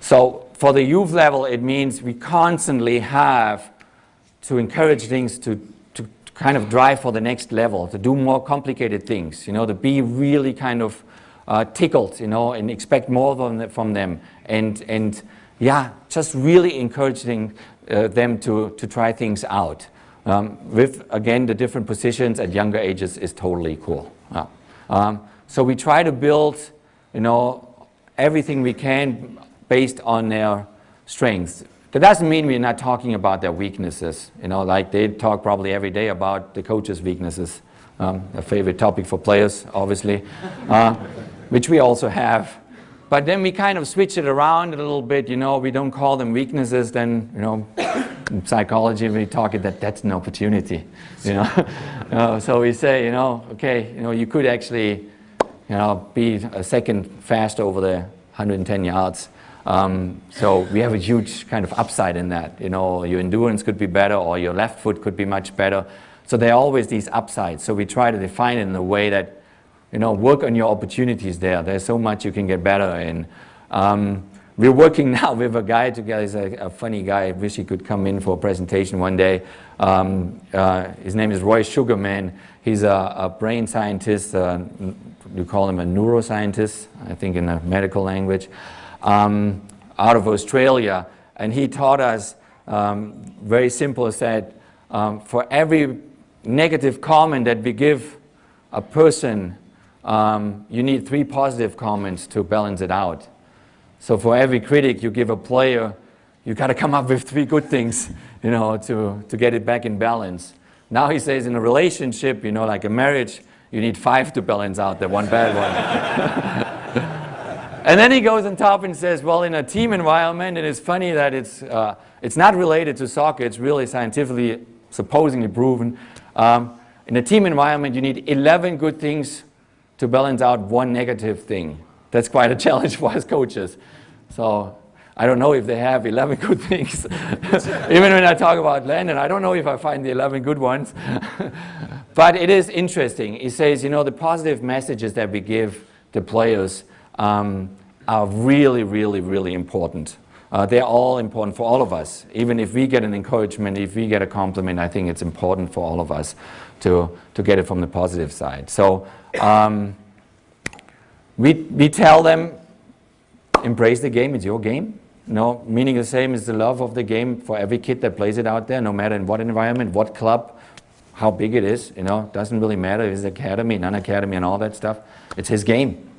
So for the youth level, it means we constantly have to encourage things to kind of drive for the next level, to do more complicated things, to be really kind of tickled, and expect more from them. And yeah, just really encouraging them to try things out. With, again, the different positions at younger ages is totally cool. So we try to build, everything we can based on their strengths. That doesn't mean we're not talking about their weaknesses. Like they talk probably every day about the coach's weaknesses, a favorite topic for players, obviously, which we also have. But then we kind of switch it around a little bit. We don't call them weaknesses. Then, in psychology we talk it that's an opportunity. So we say, okay, you could actually, be a second fast over the 110 yards. So we have a huge kind of upside in that. Your endurance could be better, or your left foot could be much better. So there are always these upsides. So we try to define it in a way that, work on your opportunities there. There's so much you can get better in. We're working now with a guy together. He's a funny guy. I wish he could come in for a presentation one day. His name is Roy Sugarman. He's a brain scientist. You call him a neuroscientist, I think, in the medical language. Out of Australia, and he taught us, very simple, said, for every negative comment that we give a person, you need 3 positive comments to balance it out. So for every critic you give a player, you got to come up with 3 good things, to get it back in balance. Now he says in a relationship, like a marriage, you need 5 to balance out the one bad one. And then he goes on top and says, well, in a team environment, and it's funny that it's not related to soccer, it's really scientifically, supposedly proven. In a team environment, you need 11 good things to balance out 1 negative thing. That's quite a challenge for us coaches. So I don't know if they have 11 good things. Even when I talk about Landon, I don't know if I find the 11 good ones. But it is interesting. He says, the positive messages that we give the players are really, really, really important. They're all important for all of us. Even if we get an encouragement, if we get a compliment, I think it's important for all of us to get it from the positive side. So we tell them, embrace the game, it's your game. Meaning the same as the love of the game for every kid that plays it out there, no matter in what environment, what club, how big it is, doesn't really matter if it's academy, non-academy and all that stuff. It's his game.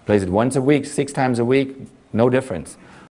Plays it once a week, 6 times a week, no difference.